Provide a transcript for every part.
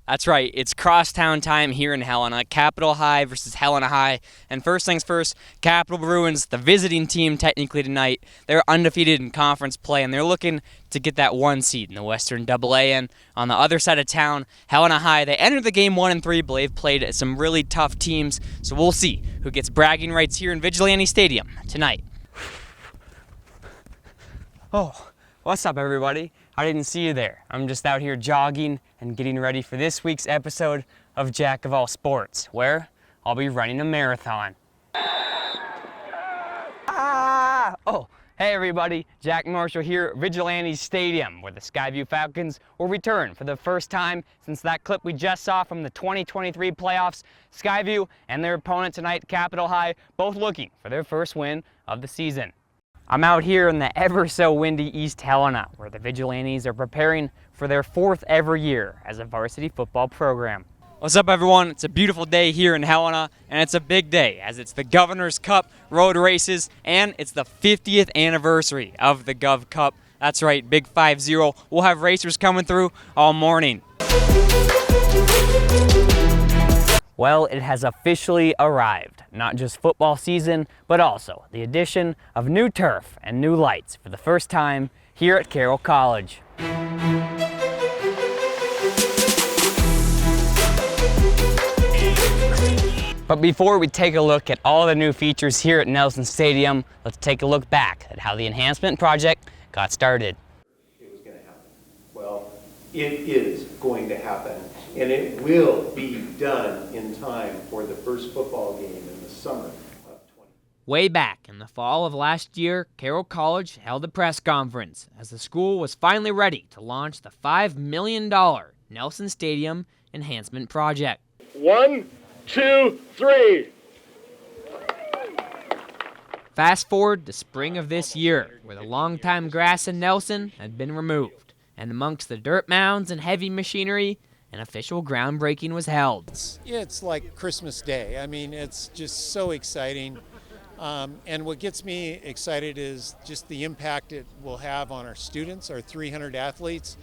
That's right, it's crosstown time here in Helena. Capital High versus Helena High. And first things first, Capital Bruins, the visiting team technically tonight, they're undefeated in conference play, and they're looking to get that 1 seed in the Western AA. And on the other side of town, Helena High, they entered the game 1-3, but they've played some really tough teams. So we'll see who gets bragging rights here in Vigilante Stadium tonight. Oh, what's up, everybody? I didn't see you there. I'm just out here jogging and getting ready for this week's episode of Jack of All Sports, where I'll be running a marathon. Oh, hey everybody, Jack Marshall here at Vigilante Stadium, where the Skyview Falcons will return for the first time since that clip we just saw from the 2023 playoffs. Skyview and their opponent tonight, Capital High, both looking for their first win of the season. I'm out here in the ever-so-windy East Helena, where the Vigilantes are preparing for their 4th ever year as a varsity football program. What's up, everyone? It's a beautiful day here in Helena, and it's a big day as it's the Governor's Cup road races, and it's the 50th anniversary of the Gov Cup. That's right, big 5-0. We'll have racers coming through all morning. Well, it has officially arrived. Not just football season, but also the addition of new turf and new lights for the first time here at Carroll College. But before we take a look at all the new features here at Nelson Stadium, let's take a look back at how the enhancement project got started. It was going to happen. Well, it is going to happen. And it will be done in time for the first football game in the summer of 20. Way back in the fall of last year, Carroll College held a press conference as the school was finally ready to launch the $5 million Nelson Stadium Enhancement Project. 1, 2, 3. Fast forward to spring of this year, where the longtime grass in Nelson had been removed, and amongst the dirt mounds and heavy machinery, an official groundbreaking was held. It's like Christmas Day. I mean, it's just so exciting. And what gets me excited is just the impact it will have on our students, our 300 athletes.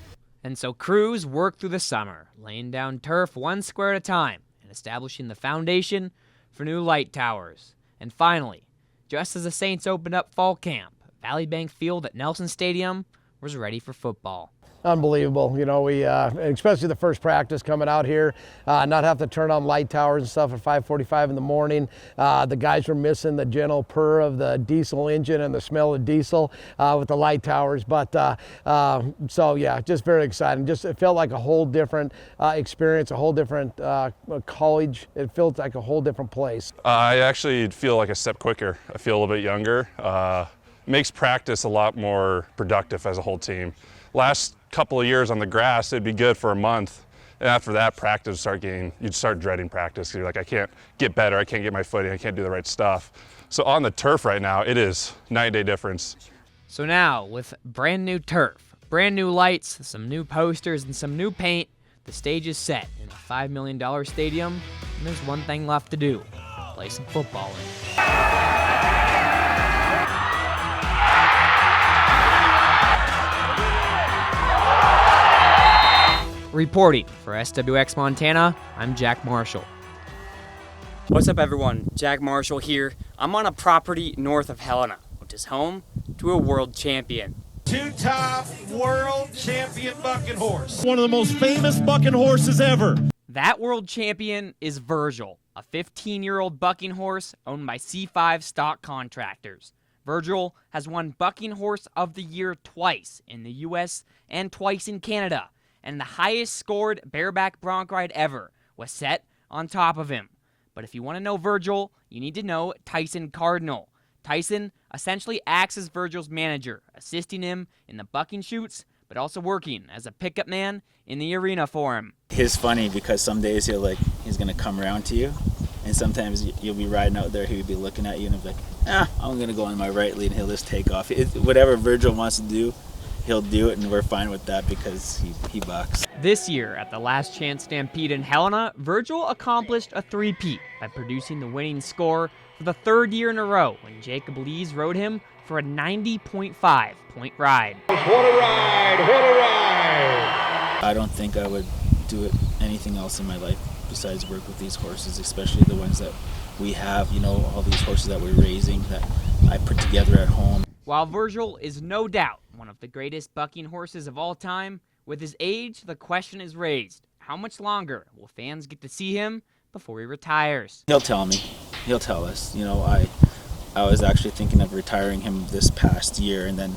And so crews worked through the summer, laying down turf 1 square at a time and establishing the foundation for new light towers. And finally, just as the Saints opened up fall camp, Valley Bank Field at Nelson Stadium was ready for football. Unbelievable, you know, we especially the first practice coming out here, not have to turn on light towers and stuff at 5:45 in the morning. The guys were missing the gentle purr of the diesel engine and the smell of diesel with the light towers. But so yeah, just very exciting. Just it felt like a whole different experience, a whole different college. It felt like a whole different place. I actually feel like a step quicker. I feel a little bit younger. Makes practice a lot more productive as a whole team. Last couple of years on the grass, it'd be good for a month. And after that, practice you'd start dreading practice. You're like, I can't get better, I can't get my footing, I can't do the right stuff. So on the turf right now, it is night and day difference. So now, with brand new turf, brand new lights, some new posters, and some new paint, the stage is set in the $5 million stadium, and there's one thing left to do: play some football in it. Reporting for SWX Montana, I'm Jack Marshall. What's up, everyone? Jack Marshall here. I'm on a property north of Helena, which is home to a world champion. 2-time world champion bucking horse. One of the most famous bucking horses ever. That world champion is Virgil, a 15-year-old bucking horse owned by C5 Stock Contractors. Virgil has won Bucking Horse of the Year twice in the U.S. and twice in Canada, and the highest scored bareback bronc ride ever was set on top of him. But if you want to know Virgil, you need to know Tyson Cardinal. Tyson essentially acts as Virgil's manager, assisting him in the bucking shoots, but also working as a pickup man in the arena for him. It's funny because some days he's gonna come around to you, and sometimes you'll be riding out there, he'll be looking at you and he'll be like, I'm gonna go on my right lead, and he'll just take off. Whatever Virgil wants to do, he'll do it, and we're fine with that because he bucks. This year at the Last Chance Stampede in Helena, Virgil accomplished a three-peat by producing the winning score for the 3rd year in a row when Jacob Lees rode him for a 90.5 point ride. What a ride! What a ride! I don't think I would do it anything else in my life besides work with these horses, especially the ones that we have, all these horses that we're raising that I put together at home. While Virgil is no doubt one of the greatest bucking horses of all time, with his age, the question is raised: how much longer will fans get to see him before he retires? He'll tell me. He'll tell us. I was actually thinking of retiring him this past year, and then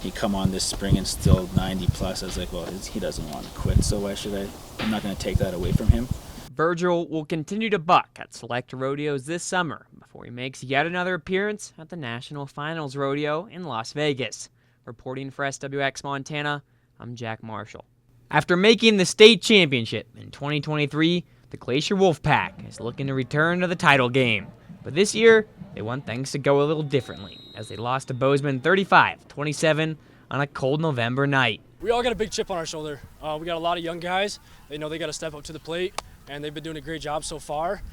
he come on this spring and still 90 plus. I was like, well, he doesn't want to quit, so why should I? I'm not going to take that away from him. Virgil will continue to buck at select rodeos this summer before he makes yet another appearance at the National Finals Rodeo in Las Vegas. Reporting for SWX Montana, I'm Jack Marshall. After making the state championship in 2023, the Glacier Wolfpack is looking to return to the title game. But this year, they want things to go a little differently, as they lost to Bozeman 35-27 on a cold November night. We all got a big chip on our shoulder. We got a lot of young guys. They know they got to step up to the plate, and they've been doing a great job so far.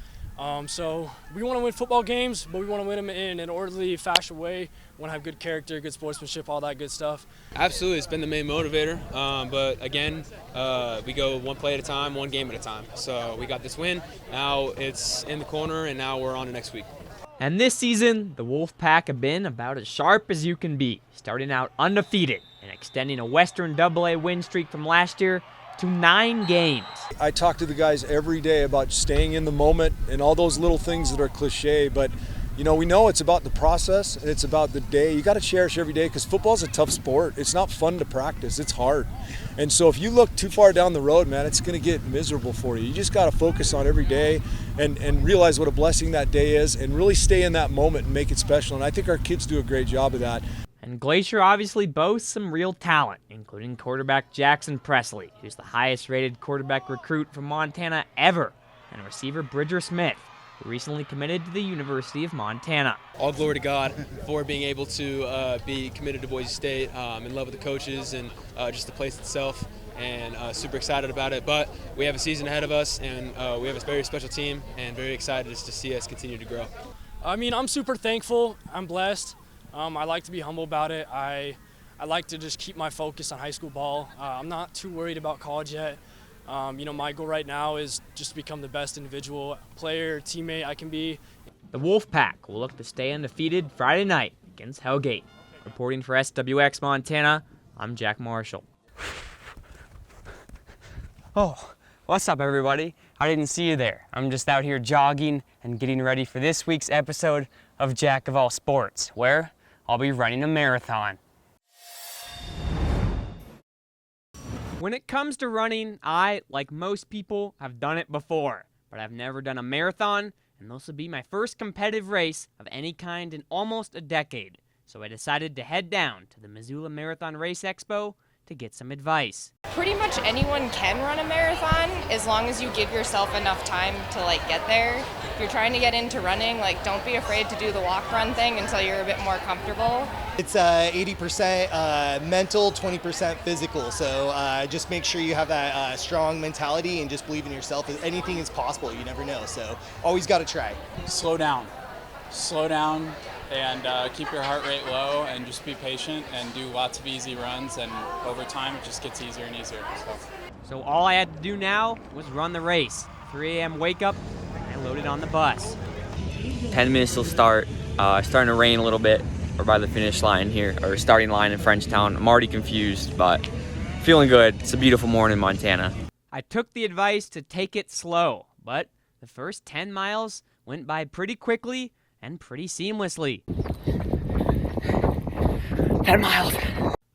So we want to win football games, but we want to win them in an orderly, fashion way. We want to have good character, good sportsmanship, all that good stuff. Absolutely, it's been the main motivator. But again, we go one play at a time, one game at a time. So we got this win. Now it's in the corner, and now we're on to next week. And this season, the Wolfpack have been about as sharp as you can be, starting out undefeated and extending a Western AA win streak from last year to 9 games. I talk to the guys every day about staying in the moment and all those little things that are cliche, but we know it's about the process and it's about the day. You got to cherish every day because football's a tough sport. It's not fun to practice. It's hard. And so if you look too far down the road, man, it's going to get miserable for you. You just got to focus on every day and realize what a blessing that day is and really stay in that moment and make it special. And I think our kids do a great job of that. And Glacier obviously boasts some real talent, including quarterback Jackson Presley, who's the highest-rated quarterback recruit from Montana ever, and receiver Bridger Smith, who recently committed to the University of Montana. All glory to God for being able to be committed to Boise State, in love with the coaches and just the place itself, and super excited about it. But we have a season ahead of us, and we have a very special team, and very excited to see us continue to grow. I'm super thankful. I'm blessed. I like to be humble about it. I like to just keep my focus on high school ball. I'm not too worried about college yet. My goal right now is just to become the best individual player, teammate I can be. The Wolfpack will look to stay undefeated Friday night against Hellgate. Reporting for SWX Montana, I'm Jack Marshall. Oh, what's up everybody? I didn't see you there. I'm just out here jogging and getting ready for this week's episode of Jack of All Sports, where I'll be running a marathon. When it comes to running, I, like most people, have done it before, but I've never done a marathon, and this will be my first competitive race of any kind in almost a decade. So I decided to head down to the Missoula Marathon Race Expo to get some advice. Pretty much anyone can run a marathon as long as you give yourself enough time to get there. If you're trying to get into running, don't be afraid to do the walk run thing until you're a bit more comfortable. It's 80% mental, 20% physical. So just make sure you have that strong mentality and just believe in yourself. Anything is possible, you never know. So always got to try. Slow down and keep your heart rate low and just be patient and do lots of easy runs, and over time it just gets easier and easier. So all I had to do now was run the race. 3 a.m. wake up, and I loaded on the bus. 10 minutes till start. It's starting to rain a little bit. We're by the finish line here, or starting line in Frenchtown. I'm already confused, but feeling good. It's a beautiful morning in Montana. I took the advice to take it slow, but the first 10 miles went by pretty quickly and pretty seamlessly. 10 miles.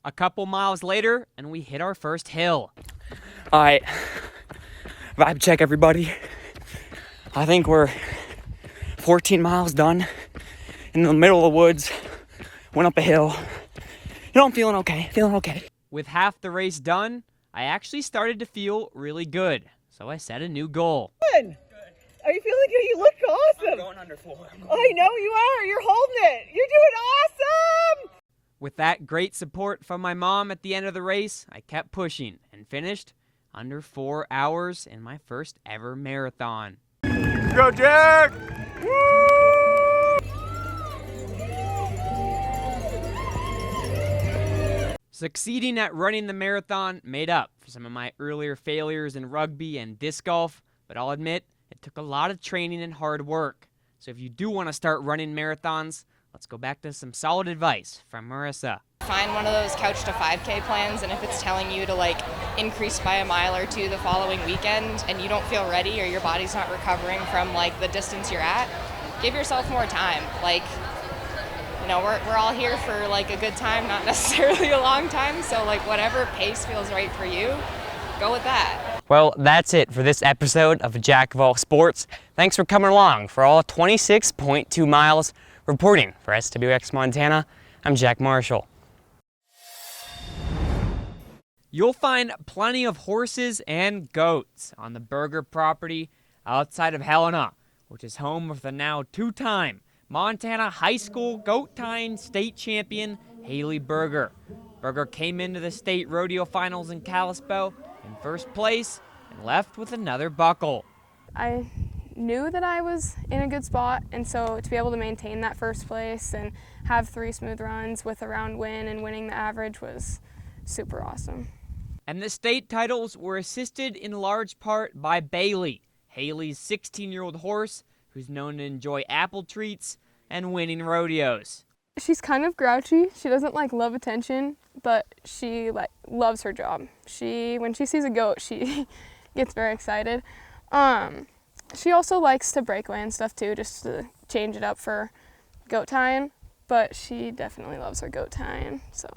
A couple miles later, and we hit our first hill. All right, vibe check everybody. I think we're 14 miles done in the middle of the woods, went up a hill. I'm feeling okay. With half the race done, I actually started to feel really good, so I set a new goal. Good. Are you feeling good? You look awesome. I'm going under 4. I know you are. You're holding it. You're doing awesome. With that great support from my mom at the end of the race, I kept pushing and finished under 4 hours in my first ever marathon. Go, Jack! So Succeeding at running the marathon made up for some of my earlier failures in rugby and disc golf, but I'll admit it took a lot of training and hard work. So if you do want to start running marathons, let's go back to some solid advice from Marissa. Find one of those couch to 5K plans, and if it's telling you to like increase by a mile or two the following weekend and you don't feel ready or your body's not recovering from like the distance you're at, give yourself more time. Like, you know, we're all here for like a good time, not necessarily a long time, so like whatever pace feels right for you, go with that. Well, that's it for this episode of Jack of All Sports. Thanks for coming along for all 26.2 miles. Reporting for SWX Montana, I'm Jack Marshall. You'll find plenty of horses and goats on the Berger property outside of Helena, which is home of the now two-time Montana High School goat tying state champion Haley Berger. Berger came into the state rodeo finals in Kalispell in first place and left with another buckle. I knew that I was in a good spot, and so to be able to maintain that first place and have 3 smooth runs with a round win and winning the average was super awesome. And the state titles were assisted in large part by Bailey, Haley's 16-year-old horse who's known to enjoy apple treats and winning rodeos. She's kind of grouchy. She doesn't love attention, but she loves her job. When she sees a goat, she gets very excited. She also likes to breakaway and stuff too, just to change it up for goat tying, but she definitely loves her goat tying, so.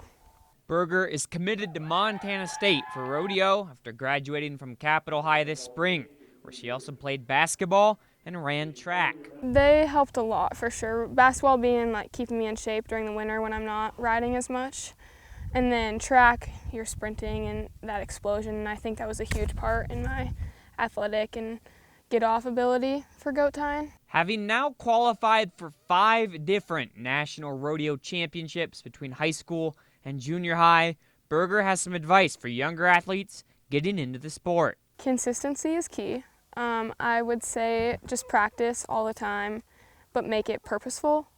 Berger is committed to Montana State for rodeo after graduating from Capitol High this spring, where she also played basketball and ran track. They helped a lot for sure. Basketball being keeping me in shape during the winter when I'm not riding as much. And then track, you're sprinting and that explosion, and I think that was a huge part in my athletic and get off ability for goat tying. Having now qualified for 5 different national rodeo championships between high school and junior high, Berger has some advice for younger athletes getting into the sport. Consistency is key. I would say just practice all the time, but make it purposeful.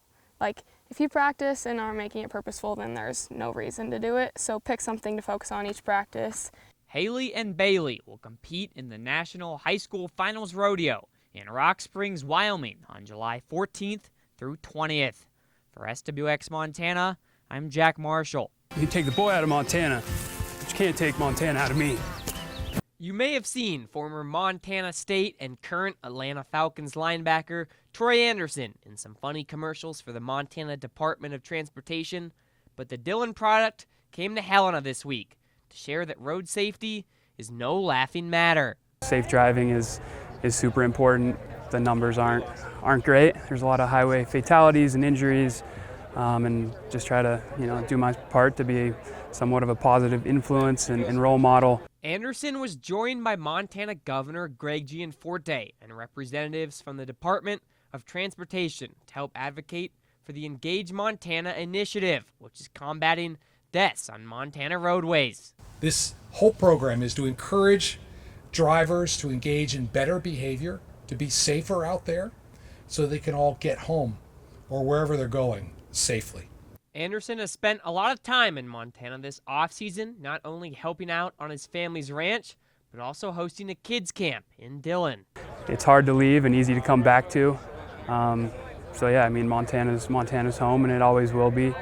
If you practice and are making it purposeful, then there's no reason to do it. So pick something to focus on each practice. Haley and Bailey will compete in the National High School Finals Rodeo in Rock Springs, Wyoming on July 14th through 20th. For SWX Montana, I'm Jack Marshall. You can take the boy out of Montana, but you can't take Montana out of me. You may have seen former Montana State and current Atlanta Falcons linebacker Troy Anderson in some funny commercials for the Montana Department of Transportation, but the Dillon product came to Helena this week to share that road safety is no laughing matter. Safe driving is super important. The numbers aren't great. There's a lot of highway fatalities and injuries, and just try to do my part to be somewhat of a positive influence and role model. Anderson was joined by Montana Governor Greg Gianforte and representatives from the Department of Transportation to help advocate for the Engage Montana initiative, which is combating deaths on Montana roadways. This whole program is to encourage drivers to engage in better behavior, to be safer out there, so they can all get home or wherever they're going safely. Anderson has spent a lot of time in Montana this off-season, not only helping out on his family's ranch, but also hosting a kids camp in Dillon. It's hard to leave and easy to come back to. So yeah, I mean, Montana's home, and it always will be.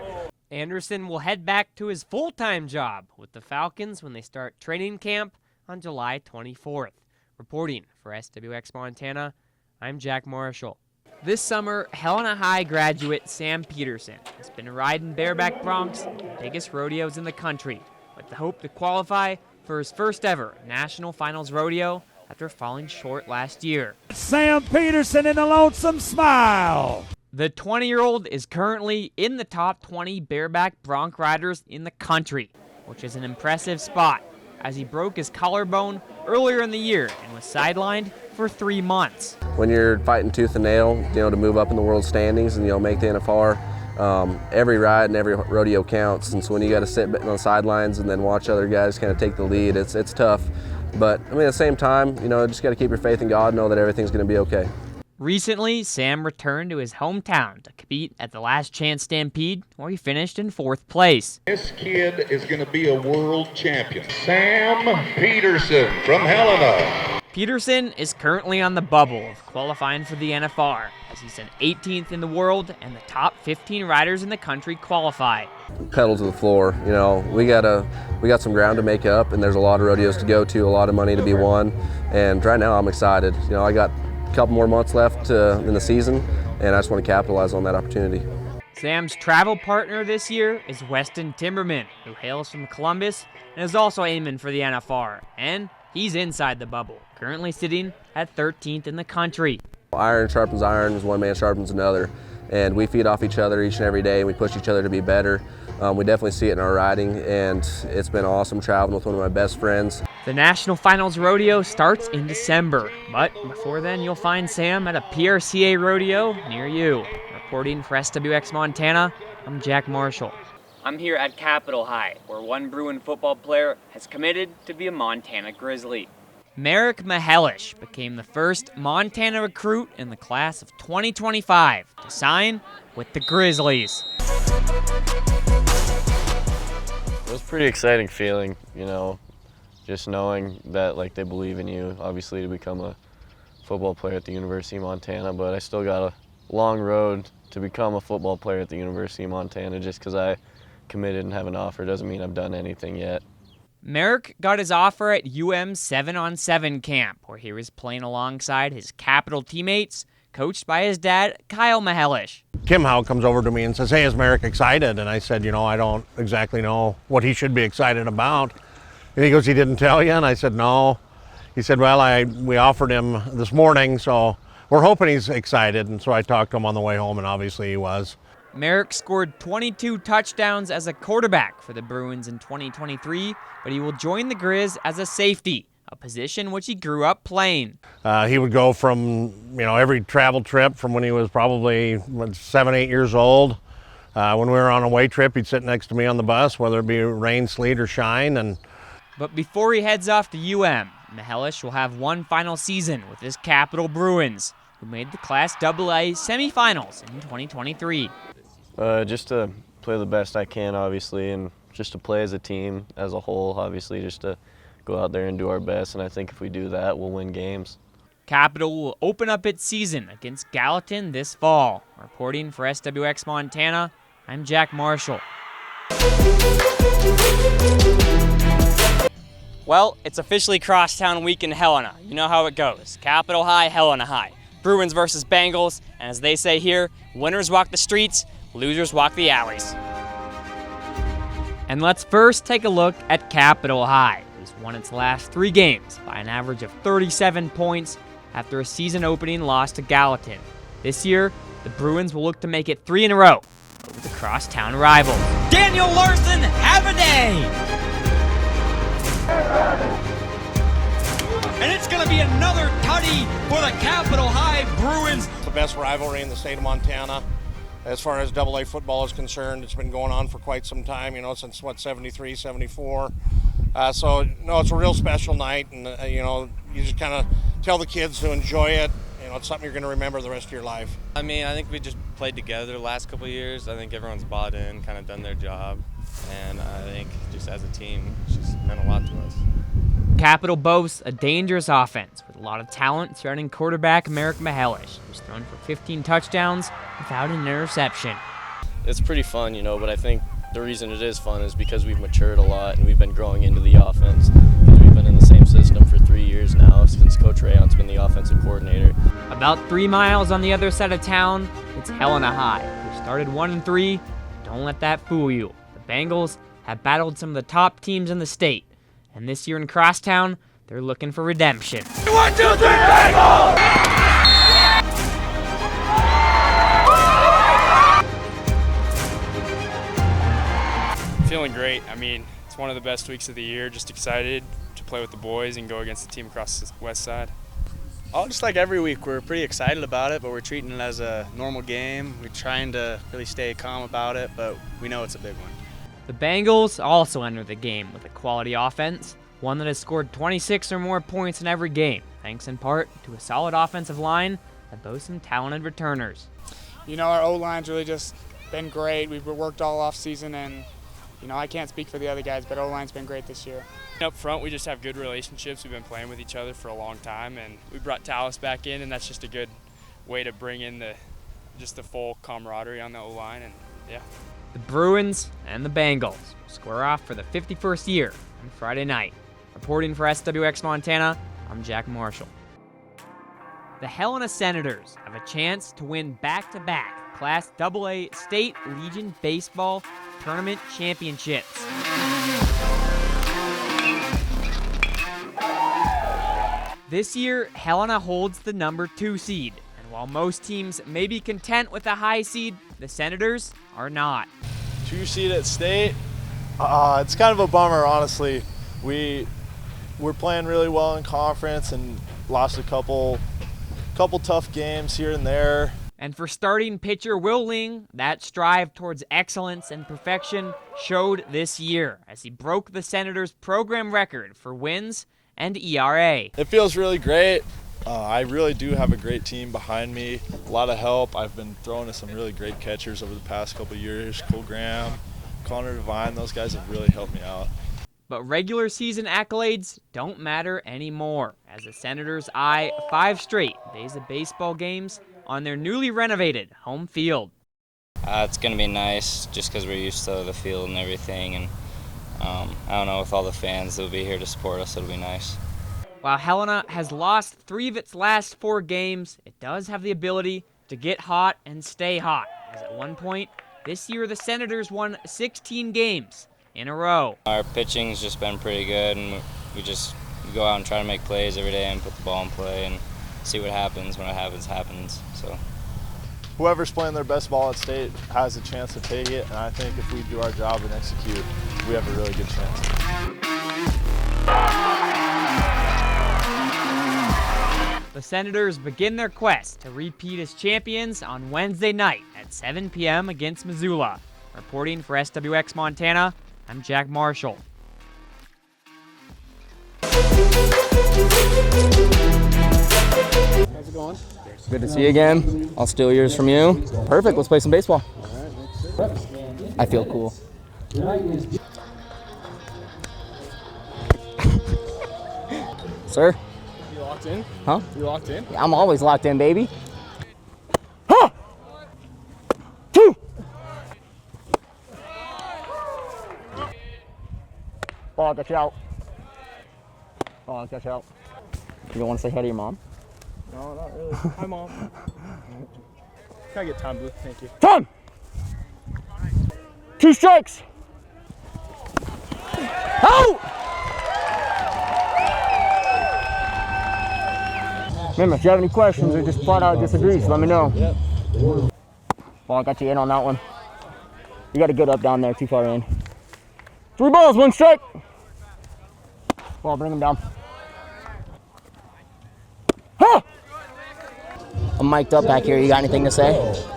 Anderson will head back to his full-time job with the Falcons when they start training camp on July 24th. Reporting for SWX Montana, I'm Jack Marshall. This summer, Helena High graduate Sam Peterson has been riding bareback broncs in the biggest rodeos in the country with the hope to qualify for his first ever National Finals rodeo after falling short last year. Sam Peterson in the Lonesome Smile. The 20-year-old is currently in the top 20 bareback bronc riders in the country, which is an impressive spot as he broke his collarbone earlier in the year and was sidelined for 3 months. When you're fighting tooth and nail, to move up in the world standings and make the NFR, every ride and every rodeo counts. And so when you got to sit on the sidelines and then watch other guys kind of take the lead, it's tough. But at the same time, just got to keep your faith in God and know that everything's going to be okay. Recently, Sam returned to his hometown to compete at the Last Chance Stampede, where he finished in 4th place. This kid is going to be a world champion. Sam Peterson from Helena. Peterson is currently on the bubble of qualifying for the NFR, as he's an 18th in the world and the top 15 riders in the country qualify. Pedal to the floor, you know, we got some ground to make up, and there's a lot of rodeos to go to, a lot of money to be won, and right now I'm excited. You know, I got a couple more months left in the season, and I just want to capitalize on that opportunity. Sam's travel partner this year is Weston Timberman, who hails from Columbus and is also aiming for the NFR, and he's inside the bubble, currently sitting at 13th in the country. Iron sharpens iron, as one man sharpens another, and we feed off each other each and every day, and we push each other to be better. We definitely see it in our riding, and it's been awesome traveling with one of my best friends. The National Finals Rodeo starts in December, but before then you'll find Sam at a PRCA rodeo near you. Reporting for SWX Montana, I'm Jack Marshall. I'm here at Capitol High, where one Bruin football player has committed to be a Montana Grizzly. Merrick Mahelish became the first Montana recruit in the class of 2025 to sign with the Grizzlies. It was a pretty exciting feeling, you know, just knowing that like they believe in you, obviously, to become a football player at the University of Montana, but I still got a long road to become a football player at the University of Montana. Just because I committed and have an offer doesn't mean I've done anything yet. Merrick got his offer at UM's 7-on-7 camp, where he was playing alongside his Capital teammates, coached by his dad, Kyle Mahelish. Kim Howe comes over to me and says, "Hey, is Merrick excited?" And I said, "You know, I don't exactly know what he should be excited about." And he goes, "He didn't tell you?" And I said, "No." He said, "Well, we offered him this morning, so we're hoping he's excited." And so I talked to him on the way home, and obviously he was. Merrick scored 22 touchdowns as a quarterback for the Bruins in 2023, but he will join the Grizz as a safety, a position which he grew up playing. He would go from, you know, every travel trip from when he was probably 7, 8 years old. When we were on a away trip, he'd sit next to me on the bus, whether it be rain, sleet, or shine. But before he heads off to UM, Mahelish will have one final season with his Capital Bruins, who made the Class AA semifinals in 2023. Just to play the best I can, obviously, and just to play as a team, as a whole, obviously, just to go out there and do our best, and I think if we do that, we'll win games. Capital will open up its season against Gallatin this fall. Reporting for SWX Montana, I'm Jack Marshall. Well, it's officially Crosstown Week in Helena. You know how it goes. Capitol High, Helena High. Bruins versus Bengals, and as they say here, winners walk the streets, losers walk the alleys. And let's first take a look at Capitol High, who's won its last 3 games by an average of 37 points after a season-opening loss to Gallatin. This year, the Bruins will look to make it 3 in a row over the crosstown rivals. Daniel Larson, have a day! And it's going to be another tutty for the Capitol High Bruins. The best rivalry in the state of Montana. As far as AA football is concerned, it's been going on for quite some time, you know, since, 73, 74. So, no, it's a real special night, and, you know, you just kind of tell the kids to enjoy it. You know, it's something you're going to remember the rest of your life. I mean, I think we just played together the last couple of years. I think everyone's bought in, kind of done their job, and I think just as a team, it's just meant a lot to us. Capital boasts a dangerous offense with a lot of talent surrounding quarterback Merrick Mahelish, who's thrown for 15 touchdowns without an interception. It's pretty fun, you know, but I think the reason it is fun is because we've matured a lot and we've been growing into the offense. Because we've been in the same system for 3 years now since Coach Rayon's been the offensive coordinator. About 3 miles on the other side of town, it's Helena High, who started 1-3. Don't let that fool you. The Bengals have battled some of the top teams in the state. And this year in Crosstown, they're looking for redemption. 1, 2, 3, Bengals! Feeling great. I mean, it's one of the best weeks of the year. Just excited to play with the boys and go against the team across the west side. Oh, just like every week, we're pretty excited about it, but we're treating it as a normal game. We're trying to really stay calm about it, but we know it's a big one. The Bengals also enter the game with a quality offense, one that has scored 26 or more points in every game, thanks in part to a solid offensive line that boasts some talented returners. You know, our O-line's really just been great. We've worked all off season, and you know, I can't speak for the other guys, but O-line's been great this year. Up front, we just have good relationships. We've been playing with each other for a long time, and we brought Tallis back in, and that's just a good way to bring in the full camaraderie on the O-line, and yeah. The Bruins and the Bengals square off for the 51st year on Friday night. Reporting for SWX Montana, I'm Jack Marshall. The Helena Senators have a chance to win back-to-back Class AA State Legion Baseball Tournament Championships. This year, Helena holds the number 2 seed, and while most teams may be content with a high seed, the Senators are not. 2 seed at state, it's kind of a bummer, honestly. We're playing really well in conference and lost a couple tough games here and there. And for starting pitcher Will Ling, that strive towards excellence and perfection showed this year as he broke the Senators' program record for wins and ERA. It feels really great. I really do have a great team behind me, a lot of help. I've been throwing to some really great catchers over the past couple of years. Cole Graham, Connor Devine, those guys have really helped me out. But regular season accolades don't matter anymore, as the Senators eye 5 straight days of baseball games on their newly renovated home field. It's going to be nice just because we're used to the field and everything, and I don't know, with all the fans that will be here to support us, it'll be nice. While Helena has lost 3 of its last 4 games, it does have the ability to get hot and stay hot, as at one point this year the Senators won 16 games in a row. Our pitching's just been pretty good, and we go out and try to make plays every day and put the ball in play and see what happens. When it happens. So whoever's playing their best ball at state has a chance to take it, and I think if we do our job and execute, we have a really good chance. The Senators begin their quest to repeat as champions on Wednesday night at 7 p.m. against Missoula. Reporting for SWX Montana, I'm Jack Marshall. How's it going? Good to see you again. I'll steal yours from you. Perfect, let's play some baseball. I feel cool. Sir? You locked in? Huh? You locked in? Yeah, I'm always locked in, baby. Ball, get you out. Ball, get you out. You don't want to say hi to your mom? No, not really. Hi, Mom. Can I get time, Blue? Thank you. Time! 2 strikes! Out! Remember, if you have any questions or just flat out disagrees, let me know. Yep. Ball, got you in on that one. You got to get up down there, too far in. 3 balls, 1 strike. Ball, bring him down. Huh! I'm mic'd up back here. You got anything to say?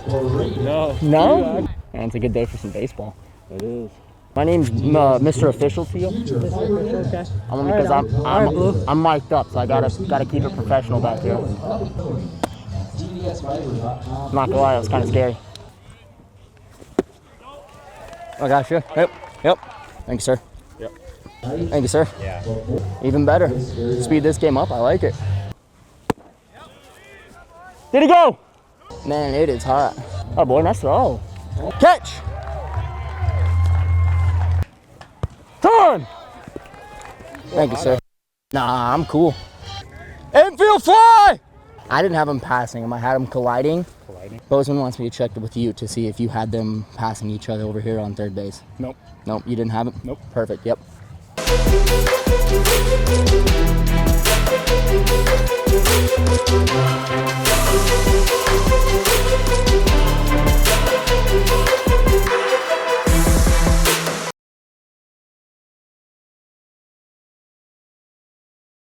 No. No? Man, it's a good day for some baseball. It is. My name's Mr. Official to you. Okay. Only because I'm mic'd up, so I gotta keep it professional back here. I'm not gonna lie, it was kind of scary. I got you. Yep. Thank you, sir. Yep. Thank you, sir. Yeah. Even better. Speed this game up. I like it. Did he go? Man, it is hot. Oh boy, nice throw. Catch! Turn! Thank you, sir. Nah, I'm cool. Infield fly! I didn't have him passing him. I had him colliding. Bozeman wants me to check with you to see if you had them passing each other over here on third base. Nope. Nope, you didn't have it? Nope. Perfect, yep.